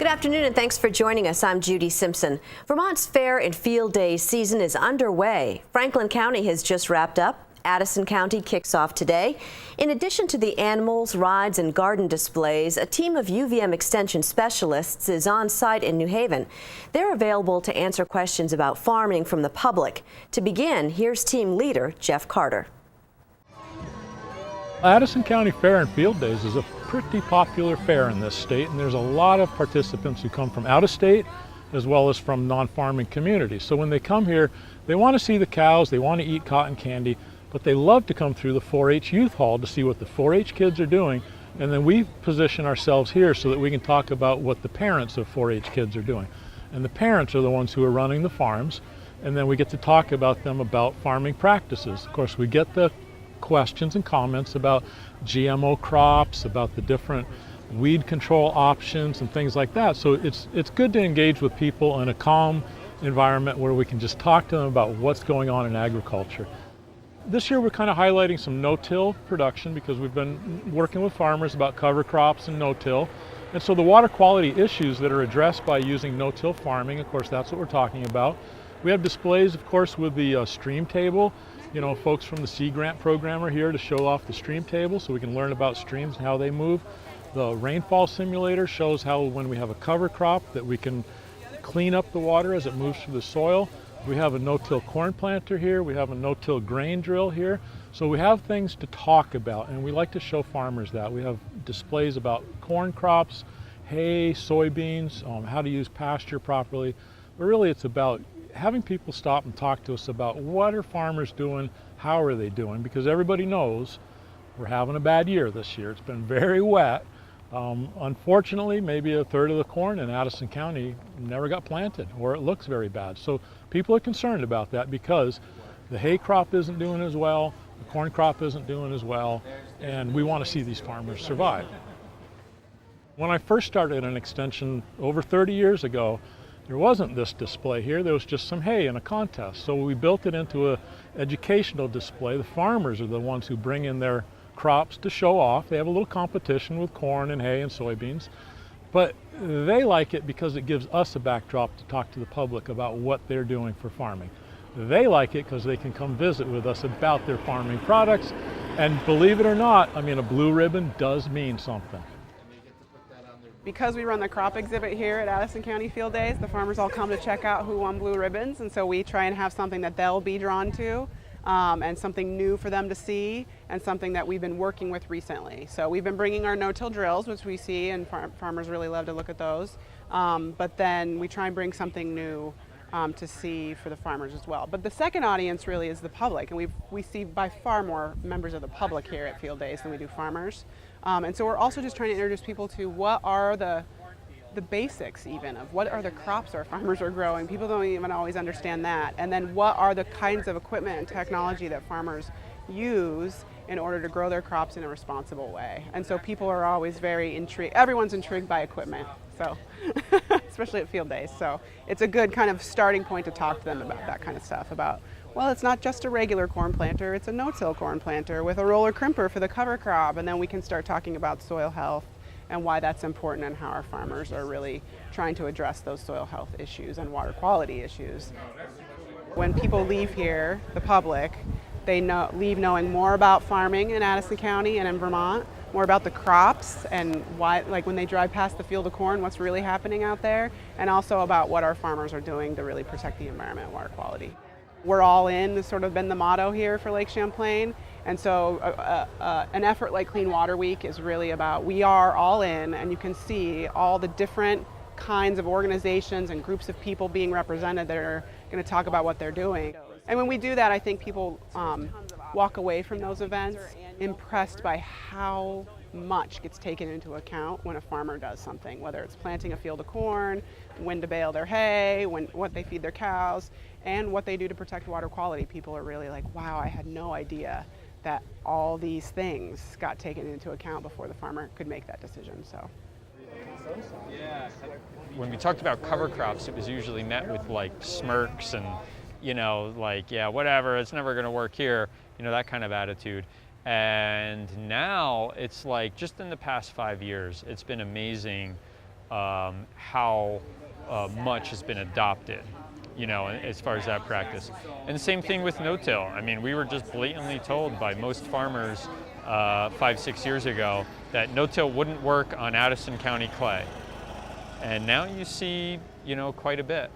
Good afternoon and thanks for joining us. I'm Judy Simpson. Vermont's Fair and Field Days season is underway. Franklin County has just wrapped up. Addison County kicks off today. In addition to the animals, rides, and garden displays, a team of UVM Extension specialists is on site in New Haven. They're available to answer questions about farming from the public. To begin, here's team leader Jeff Carter. Addison County Fair and Field Days is a pretty popular fair in this state, and there's a lot of participants who come from out of state as well as from non-farming communities. So when they come here, they want to see the cows, they want to eat cotton candy, but they love to come through the 4-H Youth Hall to see what the 4-H kids are doing, and then we position ourselves here so that we can talk about what the parents of 4-H kids are doing. And the parents are the ones who are running the farms, and then we get to talk about them about farming practices. Of course, we get the questions and comments about GMO crops, about the different weed control options and things like that. So it's good to engage with people in a calm environment where we can just talk to them about what's going on in agriculture. This year we're kind of highlighting some no-till production because we've been working with farmers about cover crops and no-till. And so the water quality issues that are addressed by using no-till farming, of course, that's what we're talking about. We have displays, of course, with the stream table. You know, folks from the Sea Grant program are here to show off the stream table so we can learn about streams and how they move. The rainfall simulator shows how when we have a cover crop that we can clean up the water as it moves through the soil. We have a no-till corn planter here. We have a no-till grain drill here. So we have things to talk about, and we like to show farmers that. We have displays about corn crops, hay, soybeans, how to use pasture properly. But really it's about having people stop and talk to us about what are farmers doing, how are they doing, because everybody knows we're having a bad year this year. It's been very wet. Unfortunately, maybe a third of the corn in Addison County never got planted, or it looks very bad. So people are concerned about that because the hay crop isn't doing as well, the corn crop isn't doing as well, and we want to see these farmers survive. When I first started an extension over 30 years ago, there wasn't this display here, there was just some hay in a contest. So we built it into an educational display. The farmers are the ones who bring in their crops to show off. They have a little competition with corn and hay and soybeans, but they like it because it gives us a backdrop to talk to the public about what they're doing for farming. They like it because they can come visit with us about their farming products, and believe it or not, I mean, a blue ribbon does mean something. Because we run the crop exhibit here at Addison County Field Days, the farmers all come to check out who won blue ribbons, and so we try and have something that they'll be drawn to, and something new for them to see, and something that we've been working with recently. So we've been bringing our no-till drills, which we see, and farmers really love to look at those, but then we try and bring something new to see for the farmers as well. But the second audience really is the public, and we see by far more members of the public here at Field Days than we do farmers. And so we're also just trying to introduce people to what are the basics even of what are the crops our farmers are growing. People don't even always understand that. And then what are the kinds of equipment and technology that farmers use in order to grow their crops in a responsible way. And so people are always very intrigued. Everyone's intrigued by equipment, so especially at Field Days. So it's a good kind of starting point to talk to them about that kind of stuff, about, well, it's not just a regular corn planter, it's a no-till corn planter with a roller crimper for the cover crop, and then we can start talking about soil health and why that's important and how our farmers are really trying to address those soil health issues and water quality issues. When people leave here, the public, they leave knowing more about farming in Addison County and in Vermont, more about the crops and why, like when they drive past the field of corn, what's really happening out there, and also about what our farmers are doing to really protect the environment and water quality. We're all in has sort of been the motto here for Lake Champlain, and so an effort like Clean Water Week is really about we are all in, and you can see all the different kinds of organizations and groups of people being represented that are going to talk about what they're doing. And when we do that, I think people walk away from those events impressed by how much gets taken into account when a farmer does something, whether it's planting a field of corn, when to bale their hay, what they feed their cows, and what they do to protect water quality. People are really like, wow, I had no idea that all these things got taken into account before the farmer could make that decision. So. When we talked about cover crops, it was usually met with like smirks and, you know, like, yeah, whatever, it's never going to work here, you know, that kind of attitude. And now it's like, just in the past 5 years, it's been amazing how much has been adopted, as far as that practice. And the same thing with no-till. I mean, we were just blatantly told by most farmers 5-6 years ago that no-till wouldn't work on Addison County clay. And now you see, quite a bit,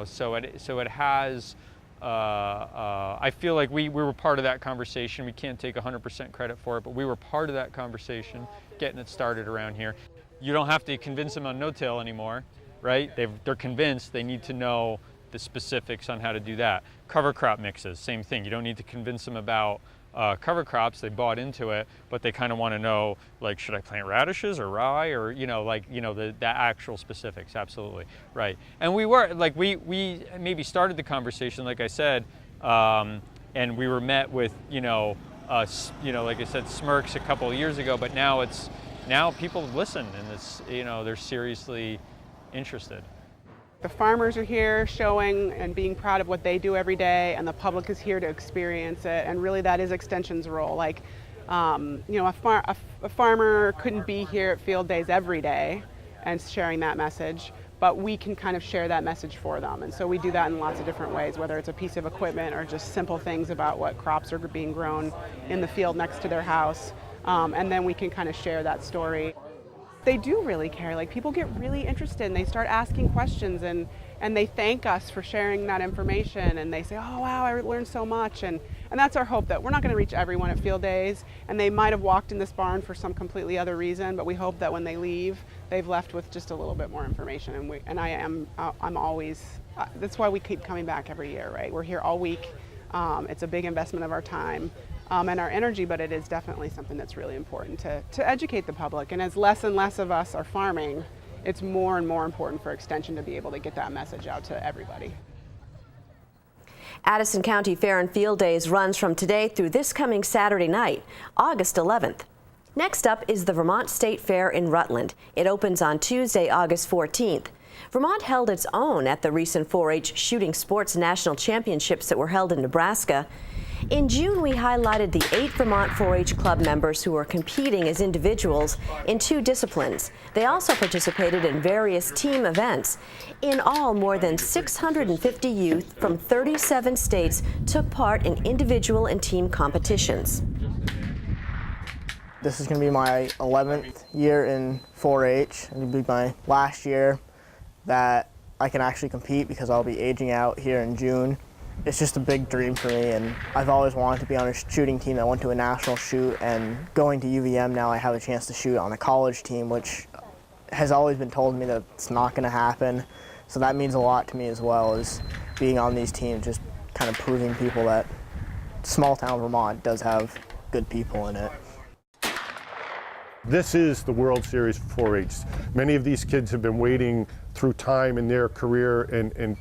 so it has, I feel like we were part of that conversation. We can't take 100% credit for it, but we were part of that conversation, getting it started around here. You don't have to convince them on no-till anymore, right? They're convinced. They need to know the specifics on how to do that. Cover crop mixes, same thing. You don't need to convince them about cover crops. They bought into it, but they kind of want to know, like, should I plant radishes or rye, or the actual specifics. Absolutely right. And we were like, we maybe started the conversation, like I said, and we were met with like I said, smirks a couple of years ago, but now people listen, and they're seriously interested. The farmers are here showing and being proud of what they do every day, and the public is here to experience it, and really that is Extension's role. Like, a farmer couldn't be here at Field Days every day and sharing that message, but we can kind of share that message for them. And so we do that in lots of different ways, whether it's a piece of equipment or just simple things about what crops are being grown in the field next to their house. And then we can kind of share that story. They do really care. Like, people get really interested and they start asking questions, and they thank us for sharing that information, and they say, oh wow, I learned so much. And that's our hope, that we're not going to reach everyone at Field Days, and they might have walked in this barn for some completely other reason, but we hope that when they leave, they've left with just a little bit more information. I'm always, that's why we keep coming back every year, right? We're here all week. It's a big investment of our time and our energy, but it is definitely something that's really important to educate the public. And as less and less of us are farming, it's more and more important for Extension to be able to get that message out to everybody. Addison County Fair and Field Days runs from today through this coming Saturday night, August 11th. Next up is the Vermont State Fair in Rutland. It opens on Tuesday, August 14th. Vermont held its own at the recent 4-H Shooting Sports National Championships that were held in Nebraska. In June, we highlighted the 8 Vermont 4-H Club members who are competing as individuals in 2 disciplines. They also participated in various team events. In all, more than 650 youth from 37 states took part in individual and team competitions. This is going to be my 11th year in 4-H. It'll be my last year that I can actually compete, because I'll be aging out here in June. It's just a big dream for me, and I've always wanted to be on a shooting team that went to a national shoot, and going to UVM now I have a chance to shoot on a college team, which has always been told me that it's not going to happen. So that means a lot to me as well, as being on these teams, just kind of proving people that small town Vermont does have good people in it. This is the World Series for 4-H. Many of these kids have been waiting through time in their career and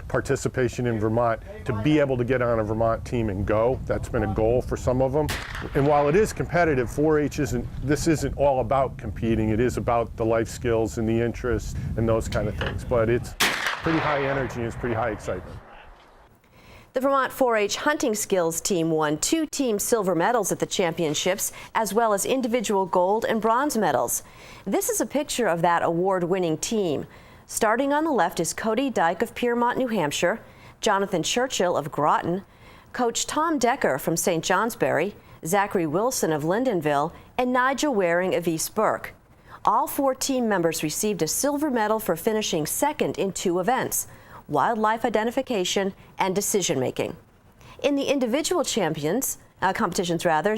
participation in Vermont to be able to get on a Vermont team and go. That's been a goal for some of them. And while it is competitive, 4-H isn't all about competing. It is about the life skills and the interests and those kind of things. But it's pretty high energy and it's pretty high excitement. The Vermont 4-H hunting skills team won 2 team silver medals at the championships, as well as individual gold and bronze medals. This is a picture of that award-winning team. Starting on the left is Cody Dyke of Piermont, New Hampshire, Jonathan Churchill of Groton, Coach Tom Decker from St. Johnsbury, Zachary Wilson of Lindenville, and Nigel Waring of East Burke. All 4 team members received a silver medal for finishing second in 2 events: wildlife identification and decision-making. In the individual competitions,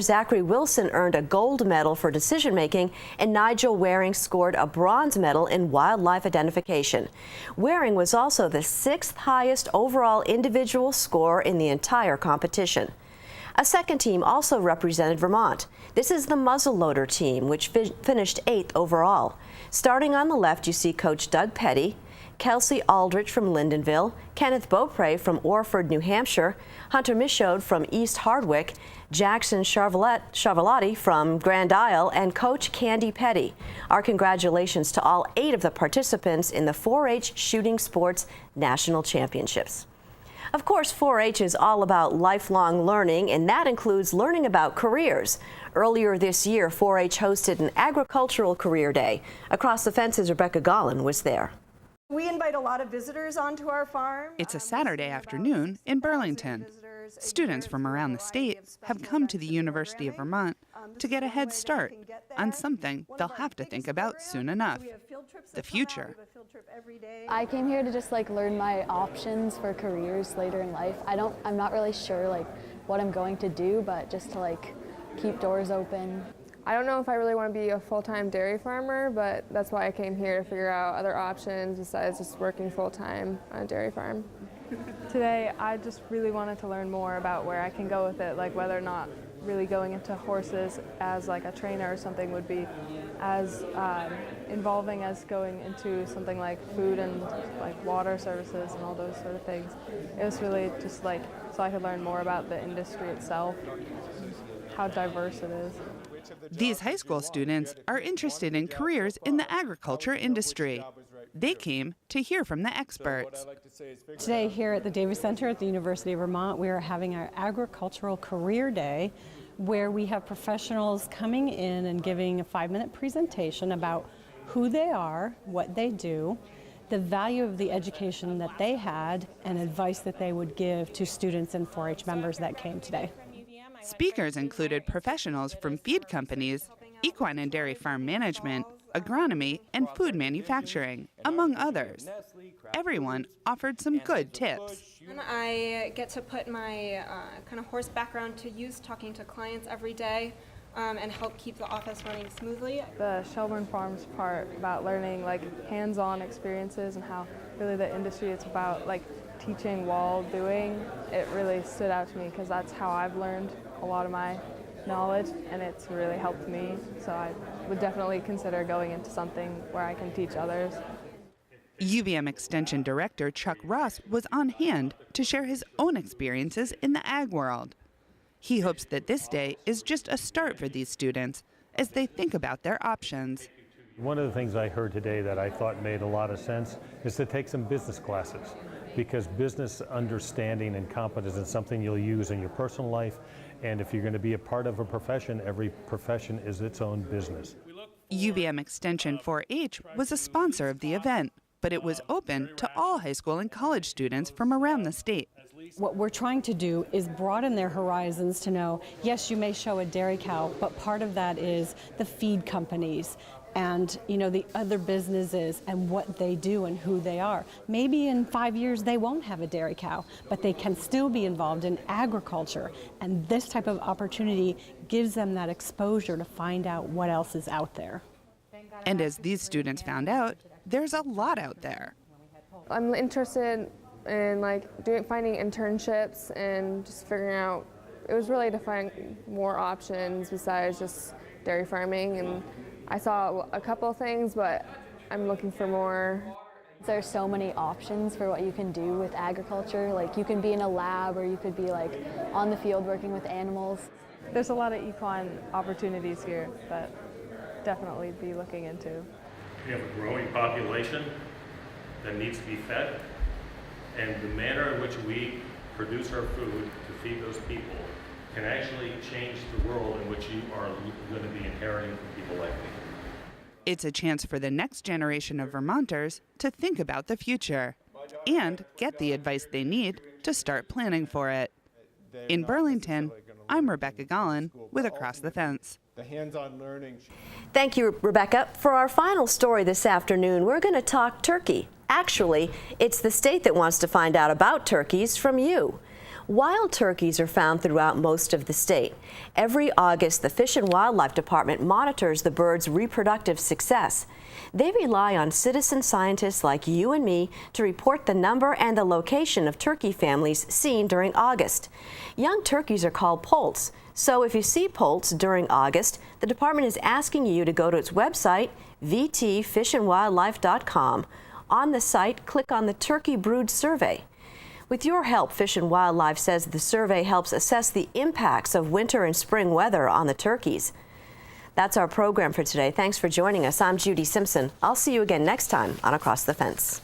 Zachary Wilson earned a gold medal for decision-making, and Nigel Waring scored a bronze medal in wildlife identification. Waring was also the 6th highest overall individual score in the entire competition. A second team also represented Vermont. This is the muzzleloader team, which finished 8th overall. Starting on the left, you see Coach Doug Petty, Kelsey Aldrich from Lindenville, Kenneth Beaupre from Orford, New Hampshire, Hunter Michaud from East Hardwick, Jackson Charvalotti from Grand Isle, and Coach Candy Petty. Our congratulations to all 8 of the participants in the 4-H Shooting Sports National Championships. Of course, 4-H is all about lifelong learning, and that includes learning about careers. Earlier this year, 4-H hosted an agricultural career day. Across the Fence's Rebecca Gollin was there. We invite a lot of visitors onto our farm. It's a Saturday afternoon in Burlington. Students from around the state have come to the University of Vermont to get a head start on something they'll have to think about soon enough: the future. I came here to just learn my options for careers later in life. I'm not really sure what I'm going to do, but just to keep doors open. I don't know if I really want to be a full-time dairy farmer, but that's why I came here, to figure out other options besides just working full-time on a dairy farm. Today, I just really wanted to learn more about where I can go with it, whether or not really going into horses as a trainer or something would be as involving as going into something like food and water services and all those sort of things. It was really just so I could learn more about the industry itself, how diverse it is. These high school students are interested in careers in the agriculture industry. They came to hear from the experts. Today here at the Davis Center at the University of Vermont, we are having our Agricultural Career Day, where we have professionals coming in and giving a 5-minute presentation about who they are, what they do, the value of the education that they had, and advice that they would give to students and 4-H members that came today. Speakers included professionals from feed companies, equine and dairy farm management, agronomy, and food manufacturing, among others. Everyone offered some good tips. I get to put my kind of horse background to use, talking to clients every day, and help keep the office running smoothly. The Shelburne Farms part about learning hands-on experiences and how really the industry is about teaching while doing, it really stood out to me because that's how I've learned a lot of my knowledge, and it's really helped me. So I would definitely consider going into something where I can teach others. UVM Extension Director Chuck Ross was on hand to share his own experiences in the ag world. He hopes that this day is just a start for these students as they think about their options. One of the things I heard today that I thought made a lot of sense is to take some business classes, because business understanding and competence is something you'll use in your personal life, and if you're going to be a part of a profession, every profession is its own business. UVM Extension 4-H was a sponsor of the event, but it was open to all high school and college students from around the state. What we're trying to do is broaden their horizons to know, yes, you may show a dairy cow, but part of that is the feed companies and the other businesses and what they do and who they are. Maybe in 5 years they won't have a dairy cow, but they can still be involved in agriculture, and this type of opportunity gives them that exposure to find out what else is out there. And as these students found out, there's a lot out there. I'm interested in finding internships and just figuring out, it was really to find more options besides just dairy farming, and I saw a couple of things, but I'm looking for more. There's so many options for what you can do with agriculture. You can be in a lab, or you could be on the field working with animals. There's a lot of equine opportunities here that definitely be looking into. We have a growing population that needs to be fed, and the manner in which we produce our food to feed those people can actually change the world in which you are going to be inheriting from people like me. It's a chance for the next generation of Vermonters to think about the future and get the advice they need to start planning for it. In Burlington, I'm Rebecca Gollin with Across the Fence. The hands-on learning. Thank you, Rebecca. For our final story this afternoon, we're going to talk turkey. Actually, it's the state that wants to find out about turkeys from you. Wild turkeys are found throughout most of the state. Every August, the Fish and Wildlife Department monitors the birds' reproductive success. They rely on citizen scientists like you and me to report the number and the location of turkey families seen during August. Young turkeys are called poults. So if you see poults during August, the department is asking you to go to its website, vtfishandwildlife.com. On the site, click on the Turkey Brood Survey. With your help, Fish and Wildlife says the survey helps assess the impacts of winter and spring weather on the turkeys. That's our program for today. Thanks for joining us. I'm Judy Simpson. I'll see you again next time on Across the Fence.